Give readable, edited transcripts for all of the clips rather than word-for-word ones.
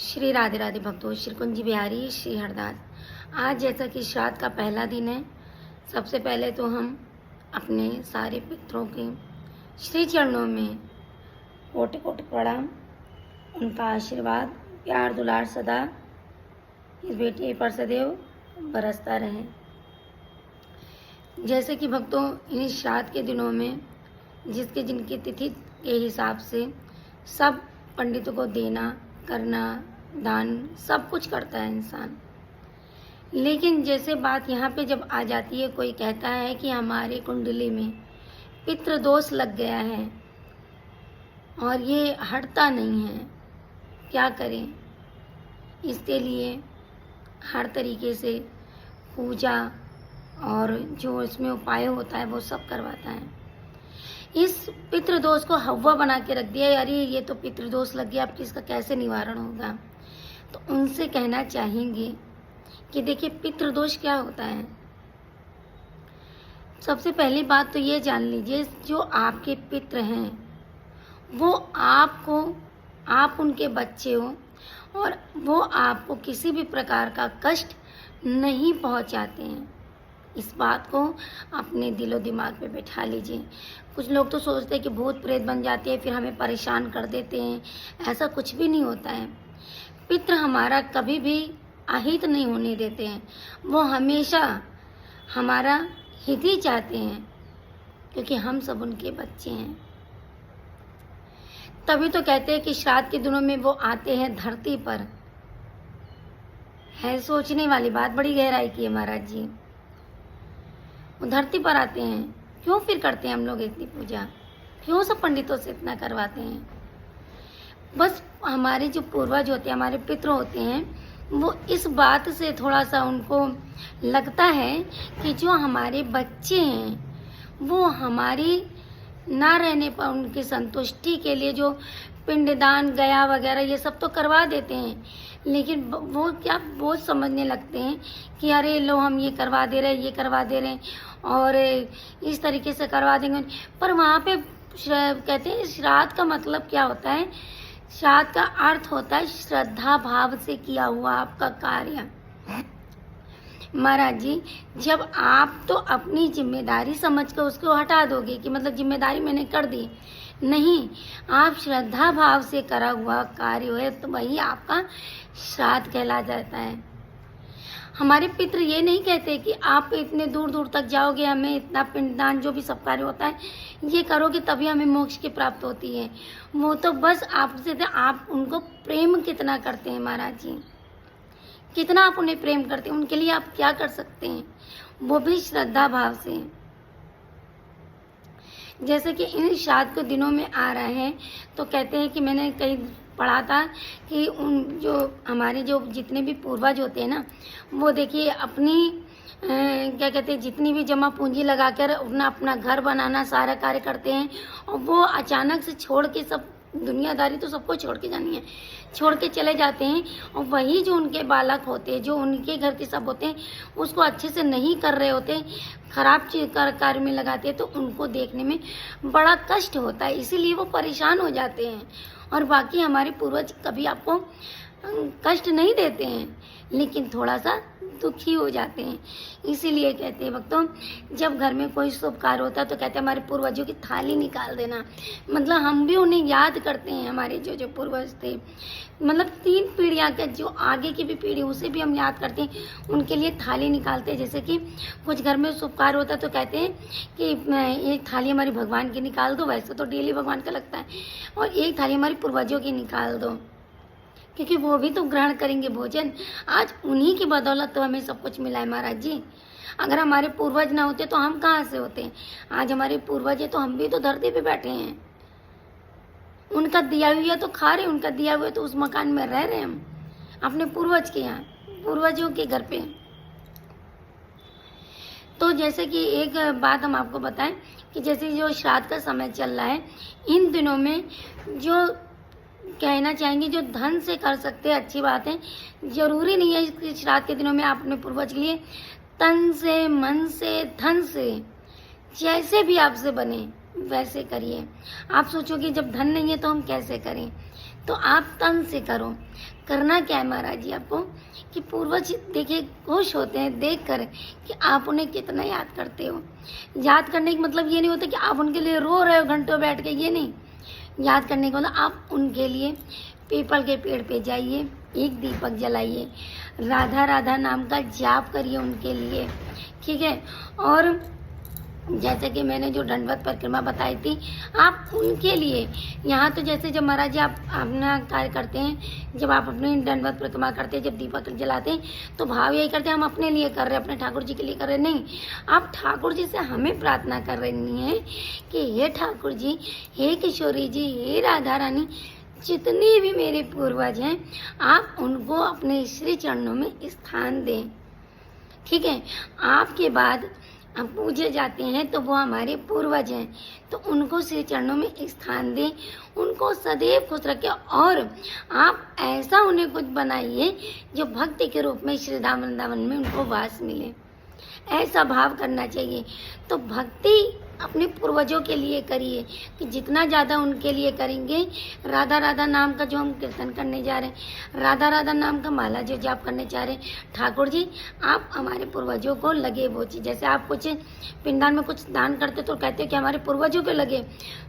श्री राधे राधे भक्तों, श्री कुंज बिहारी श्री हरदास। आज जैसा कि श्राद्ध का पहला दिन है, सबसे पहले तो हम अपने सारे पितरों के श्री चरणों में कोटि कोटि प्रणाम। उनका आशीर्वाद प्यार दुलार सदा इस बेटी पर सदैव बरसता रहे। जैसे कि भक्तों, इन श्राद्ध के दिनों में जिनकी तिथि के हिसाब से सब पंडितों को देना करना दान सब कुछ करता है इंसान। लेकिन जैसे बात यहाँ पे जब आ जाती है, कोई कहता है कि हमारे कुंडली में पितृदोष लग गया है और ये हटता नहीं है, क्या करें। इसके लिए हर तरीके से पूजा और जो इसमें उपाय होता है वो सब करवाता है। इस पितृदोष को हव्वा बना के रख दिया, अरे ये तो पितृदोष लग गया, अब इसका कैसे निवारण होगा। तो उनसे कहना चाहेंगे कि देखिए पितृदोष क्या होता है। सबसे पहली बात तो ये जान लीजिए, जो आपके पितृ हैं वो आप उनके बच्चे हो और वो आपको किसी भी प्रकार का कष्ट नहीं पहुंचाते हैं। इस बात को अपने दिलो दिमाग पे बैठा लीजिए। कुछ लोग तो सोचते हैं कि भूत प्रेत बन जाते हैं, फिर हमें परेशान कर देते हैं। ऐसा कुछ भी नहीं होता है। पितृ हमारा कभी भी अहित नहीं होने देते हैं, वो हमेशा हमारा हित ही चाहते हैं, क्योंकि हम सब उनके बच्चे हैं। तभी तो कहते हैं कि श्राद्ध के दिनों में वो आते हैं धरती पर। है सोचने वाली बात, बड़ी गहराई की है महाराज जी। वो धरती पर आते हैं, क्यों फिर करते हैं हम लोग इतनी पूजा, क्यों सब पंडितों से इतना करवाते हैं। बस हमारे जो पूर्वज होते हैं, हमारे पितृ होते हैं, वो इस बात से थोड़ा सा उनको लगता है कि जो हमारे बच्चे हैं वो हमारी ना रहने पर उनकी संतुष्टि के लिए जो पिंडदान गया वगैरह ये सब तो करवा देते हैं। लेकिन वो क्या बोझ समझने लगते हैं कि अरे लो हम ये करवा दे रहे हैं, ये करवा दे रहे हैं और इस तरीके से करवा देंगे। पर वहाँ पे कहते हैं श्राद्ध का मतलब क्या होता है। श्राद्ध का अर्थ होता है श्रद्धा भाव से किया हुआ आपका कार्य। महाराज जी, जब आप तो अपनी जिम्मेदारी समझ कर उसको हटा दोगे कि मतलब जिम्मेदारी मैंने कर दी, नहीं, आप श्रद्धा भाव से करा हुआ कार्य है तो वही आपका श्राद्ध कहला जाता है। हमारे पितृ ये नहीं कहते कि आप इतने दूर दूर तक जाओगे, हमें इतना पिंडदान जो भी सब कार्य होता है ये करोगे तभी हमें मोक्ष की प्राप्त होती है। वो तो बस आपसे आप उनको प्रेम कितना करते हैं महाराज जी, कितना आप उन्हें प्रेम करते हैं, उनके लिए आप क्या कर सकते हैं, वो भी श्रद्धा भाव से। जैसे कि इन श्राद्ध के दिनों में आ रहा है तो कहते हैं कि मैंने कहीं पढ़ा था कि उन जो हमारे जो जितने भी पूर्वज होते हैं ना, वो देखिए अपनी क्या कहते हैं जितनी भी जमा पूंजी लगाकर अपना घर बनाना सारा कार्य करते हैं और वो अचानक से छोड़ के सब दुनियादारी तो सबको छोड़ के जानी है, छोड़ के चले जाते हैं। और वही जो उनके बालक होते हैं, जो उनके घर के सब होते हैं, उसको अच्छे से नहीं कर रहे होते, खराब चीज कार्य में लगाते हैं, तो उनको देखने में बड़ा कष्ट होता है, इसीलिए वो परेशान हो जाते हैं। और बाकी हमारे पूर्वज कभी आपको कष्ट नहीं देते हैं, लेकिन थोड़ा सा दुखी हो जाते हैं। इसीलिए कहते हैं भक्तों, जब घर में कोई शुभ कार्य होता है तो कहते हैं हमारे पूर्वजों की थाली निकाल देना। मतलब हम भी उन्हें याद करते हैं, हमारे जो पूर्वज थे, मतलब 3 पीढ़ियाँ के जो आगे की भी पीढ़ी उसे भी हम याद करते हैं, उनके लिए थाली निकालते हैं। जैसे कि कुछ घर में शुभ कार्य होता है तो कहते हैं कि एक थाली हमारी भगवान की निकाल दो, वैसे तो डेली भगवान का लगता है, और एक थाली हमारी पूर्वजों की निकाल दो, क्योंकि वो भी तो ग्रहण करेंगे भोजन। आज उन्हीं की बदौलत तो हमें सब कुछ मिला है महाराज जी। अगर हमारे पूर्वज ना होते तो हम कहाँ से होते। आज हमारे पूर्वज है तो हम भी तो धरती पे बैठे हैं, उनका दिया हुआ तो खा रहे, उनका दिया हुआ तो उस मकान में रह रहे हैं हम अपने पूर्वज के यहाँ, पूर्वजों के घर पे। तो जैसे कि एक बात हम आपको बताएं कि जैसे जो श्राद्ध का समय चल रहा है, इन दिनों में जो कहना चाहेंगे जो धन से कर सकते हैं अच्छी बात है। जरूरी नहीं है कि श्राद्ध के दिनों में आप अपने पूर्वज के लिए तन से, मन से, धन से, जैसे भी आपसे बने वैसे करिए। आप सोचोगे जब धन नहीं है तो हम कैसे करें, तो आप तन से करो। करना क्या है महाराज जी आपको कि पूर्वज देखिए खुश होते हैं देख कर कि आप उन्हें कितना याद करते हो। याद करने का मतलब ये नहीं होता कि आप उनके लिए रो रहे हो घंटों बैठ के, ये नहीं। याद करने का मतलब आप उनके लिए पीपल के पेड़ पे जाइए, एक दीपक जलाइए, राधा राधा नाम का जाप करिए उनके लिए, ठीक है। और जैसे कि मैंने जो दंडवत परिक्रमा बताई थी, आप उनके लिए यहाँ तो जैसे जब महाराज जी आप अपना कार्य करते हैं, जब आप अपनी दंडवत परिक्रमा करते हैं, जब दीपक जलाते हैं, तो भाव यही करते हैं हम अपने लिए कर रहे हैं, अपने ठाकुर जी के लिए कर रहे नहीं। आप ठाकुर जी से हमें प्रार्थना कर रही हैं कि हे ठाकुर जी, हे किशोरी जी, हे राधा रानी, जितने भी मेरे पूर्वज हैं आप उनको अपने श्री चरणों में स्थान दें, ठीक है। आपके बाद हम पूजे जाते हैं तो वो हमारे पूर्वज हैं, तो उनको श्री चरणों में स्थान दें, उनको सदैव खुश रखें। और आप ऐसा उन्हें कुछ बनाइए जो भक्ति के रूप में श्री धाम वृंदावन में उनको वास मिले, ऐसा भाव करना चाहिए। तो भक्ति अपने पूर्वजों के लिए करिए कि जितना ज़्यादा उनके लिए करेंगे, राधा राधा नाम का जो हम कीर्तन करने जा रहे हैं, राधा राधा नाम का माला जो जाप करने जा रहे हैं, ठाकुर जी आप हमारे पूर्वजों को लगे वो चीज़। जैसे आप कुछ पिंडदान में कुछ दान करते तो कहते कि हमारे पूर्वजों को लगे,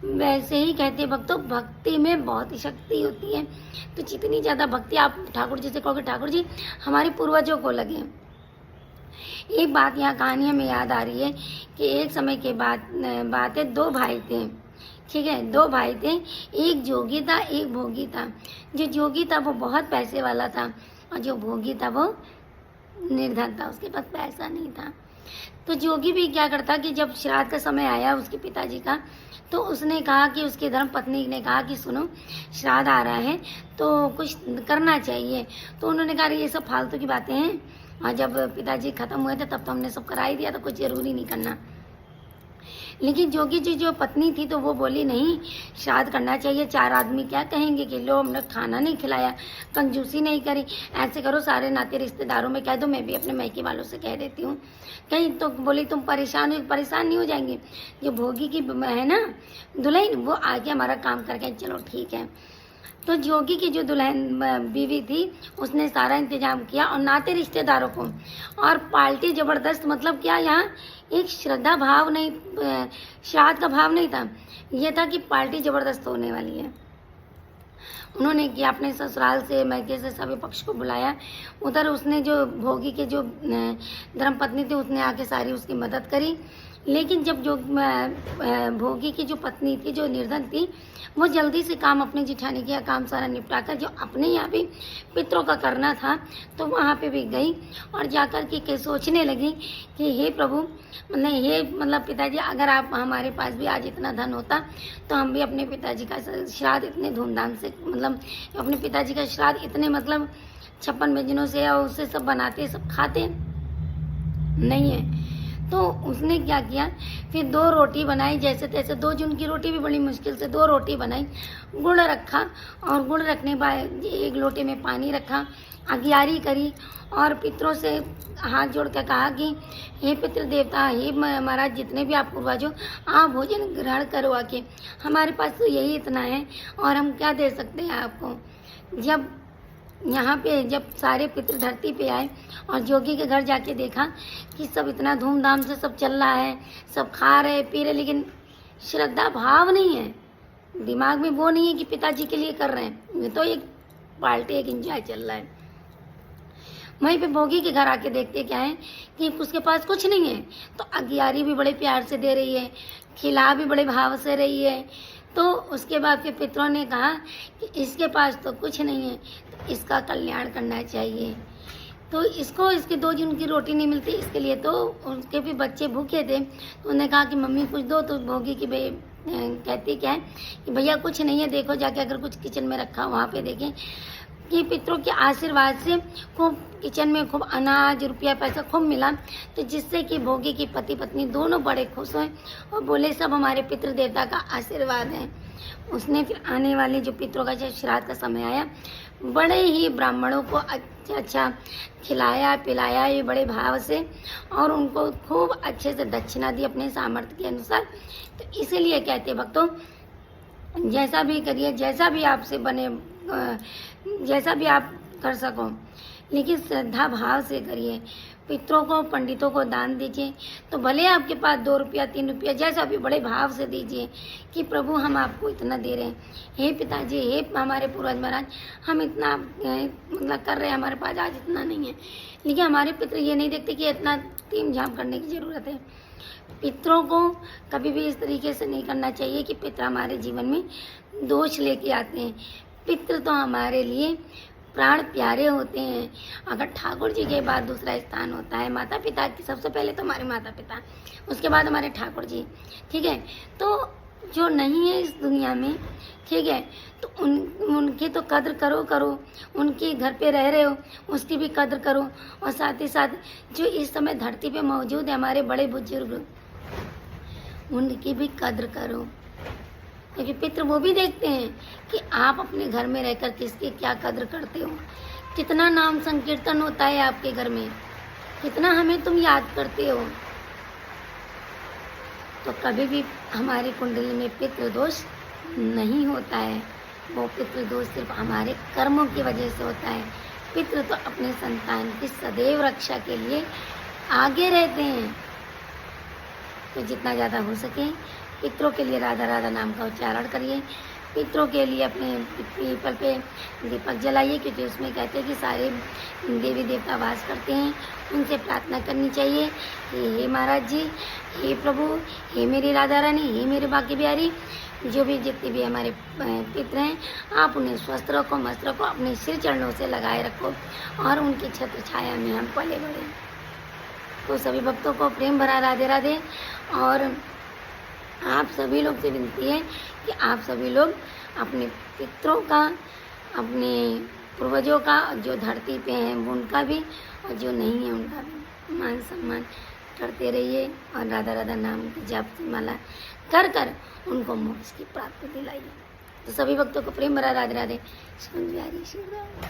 वैसे ही कहते भक्तों भक्ति में बहुत ही शक्ति होती है। तो जितनी ज़्यादा भक्ति आप ठाकुर जी से कहोगे, ठाकुर जी हमारे पूर्वजों को लगे। एक बात यहाँ कहानी हमें याद आ रही है कि एक समय के बात है, दो भाई थे, ठीक है। दो भाई थे, एक जोगी था एक भोगी था। जो जोगी था वो बहुत पैसे वाला था और जो भोगी था वो निर्धन था, उसके पास पैसा नहीं था। तो जोगी भी क्या करता कि जब श्राद्ध का समय आया उसके पिताजी का, तो उसने कहा कि उसकी धर्म पत्नी ने कहा कि सुनो श्राद्ध आ रहा है तो कुछ करना चाहिए। तो उन्होंने कहा ये सब फालतू की बातें हैं, और जब पिताजी खत्म हुए थे तब तो हमने सब करा ही दिया, तो कुछ जरूरी नहीं करना। लेकिन जोगी जी जो पत्नी थी तो वो बोली नहीं, श्राद्ध करना चाहिए, चार आदमी क्या कहेंगे कि लो हमने खाना नहीं खिलाया, कंजूसी नहीं करी। ऐसे करो सारे नाते रिश्तेदारों में कह दो, मैं भी अपने मैके वालों से कह देती हूँ। कहीं तो बोली तुम परेशान नहीं हो जाएंगे, जो भोगी की है ना दुल्हन, वो आके हमारा काम करके चलो ठीक है। तो जोगी की जो दुल्हन बीवी थी उसने सारा इंतजाम किया और नाते रिश्तेदारों को, और पार्टी जबरदस्त। मतलब क्या, यहाँ एक श्रद्धा भाव नहीं, श्राद्ध का भाव नहीं था, ये था कि पार्टी जबरदस्त होने वाली है। उन्होंने किया, अपने ससुराल से मैके से सभी पक्ष को बुलाया। उधर उसने जो भोगी के जो धर्मपत्नी थी उसने आके सारी उसकी मदद करी। लेकिन जब जो भोगी की जो पत्नी थी जो निर्धन थी, वो जल्दी से काम अपने जिठानी का काम सारा निपटाकर जो अपने यहाँ भी पितरों का करना था तो वहाँ पे भी गई और जाकर के सोचने लगी कि हे प्रभु, मतलब पिताजी अगर आप हमारे पास भी आज इतना धन होता तो हम भी अपने पिताजी का श्राद्ध इतने धूमधाम से, मतलब अपने पिताजी का श्राद्ध इतने मतलब 56 व्यंजनों से और उससे सब बनाते सब खाते नहीं है। तो उसने क्या किया, फिर 2 रोटी बनाई, जैसे तैसे 2 जून की रोटी भी बड़ी मुश्किल से 2 रोटी बनाई, गुड़ रखा और गुड़ रखने के बाद 1 लोटे में पानी रखा, अगियारी करी और पितरों से हाथ जोड़ कर कहा कि हे पितृ देवता, हे महाराज, जितने भी आप पूर्वज हो आप भोजन ग्रहण करो आके, हमारे पास तो यही इतना है और हम क्या दे सकते हैं आपको। जब यहाँ पे जब सारे पितृ धरती पे आए और जोगी के घर जाके देखा कि सब इतना धूमधाम से सब चल रहा है, सब खा रहे पी रहे, लेकिन श्रद्धा भाव नहीं है, दिमाग में वो नहीं है कि पिताजी के लिए कर रहे हैं, ये तो एक पार्टी एक एंजॉय चल रहा है। वहीं पे भोगी के घर आके देखते क्या है कि उसके पास कुछ नहीं है, तो अगियारी भी बड़े प्यार से दे रही है, खिला भी बड़े भाव से रही है। तो उसके बाद फिर पितरों ने कहा कि इसके पास तो कुछ नहीं है, तो इसका कल्याण करना चाहिए। तो इसको इसके 2 जून की रोटी नहीं मिलती, इसके लिए तो उसके भी बच्चे भूखे थे, तो उन्होंने कहा कि मम्मी कुछ दो। तो भोगी की कहती क्या है कि भैया कुछ नहीं है, देखो जाके अगर कुछ किचन में रखा वहाँ पे देखें कि पितरों के आशीर्वाद से खूब किचन में खूब अनाज रुपया पैसा खूब मिला, तो जिससे कि भोगी की पति पत्नी दोनों बड़े खुश हुए और बोले सब हमारे पितृ देवता का आशीर्वाद है। उसने फिर आने वाले जो पितरों का जब श्राद्ध का समय आया, बड़े ही ब्राह्मणों को अच्छा खिलाया पिलाया ये बड़े भाव से, और उनको खूब अच्छे से दक्षिणा दी अपने सामर्थ्य के अनुसार। तो इसीलिए कहते भक्तों, जैसा भी करिए, जैसा भी आपसे बने, जैसा भी आप कर सको, लेकिन श्रद्धा भाव से करिए। पितरों को, पंडितों को दान दीजिए, तो भले आपके पास 2 रुपया 3 रुपया जैसा भी, बड़े भाव से दीजिए कि प्रभु हम आपको इतना दे रहे हैं, हे पिताजी, हे हमारे पूर्वज महाराज, हम इतना मतलब कर रहे हैं, हमारे पास आज इतना नहीं है। लेकिन हमारे पितर ये नहीं देखते कि इतना तीम झाम करने की ज़रूरत है। पितरों को कभी भी इस तरीके से नहीं करना चाहिए कि पितर हमारे जीवन में दोष लेके आते हैं। पितृ तो हमारे लिए प्राण प्यारे होते हैं। अगर ठाकुर जी के बाद दूसरा स्थान होता है माता पिता की, सबसे पहले तो हमारे माता पिता, उसके बाद हमारे ठाकुर जी, ठीक है। तो जो नहीं है इस दुनिया में, ठीक है, तो उनकी तो कद्र करो, उनके घर पे रह रहे हो उसकी भी कद्र करो, और साथ ही साथ जो इस समय धरती पे मौजूद है हमारे बड़े बुजुर्ग, उनकी भी कद्र करो, क्योंकि पितृ वो भी देखते हैं कि आप अपने घर में रहकर किसकी क्या कद्र करते हो, कितना नाम संकीर्तन होता है आपके घर में, कितना हमें तुम याद करते हो। तो कभी भी हमारी कुंडली में पितृ दोष नहीं होता है, वो पितृ दोष सिर्फ हमारे कर्मों की वजह से होता है। पितृ तो अपने संतान की सदैव रक्षा के लिए आगे रहते हैं। तो जितना ज़्यादा हो सके पितरों के लिए राधा राधा नाम का उच्चारण करिए। पितरों के लिए अपने पीपल पे दीपक जलाइए, क्योंकि उसमें कहते हैं कि सारे देवी देवता वास करते हैं। उनसे प्रार्थना करनी चाहिए कि हे महाराज जी, हे प्रभु, हे मेरी राधा रानी, हे मेरे बाकी बिहारी, जो भी जितने भी हमारे पितर हैं, आप उन्हें स्वस्थ रखो, मस्त रखो, अपने सिर चरणों से लगाए रखो और उनकी छत्र छाया में हम पले बढ़े। तो सभी भक्तों को प्रेम भरा राधे राधे। और आप सभी लोग से विनती है कि आप सभी लोग अपने पितरों का, अपने पूर्वजों का, जो धरती पे हैं उनका भी, और जो नहीं है उनका भी मान सम्मान करते रहिए, और राधा राधा नाम की जप माला कर कर उनको मोक्ष की प्राप्ति दिलाइए। तो सभी भक्तों को प्रेम भरा राधे राधे। श्री बिहारी श्री राम।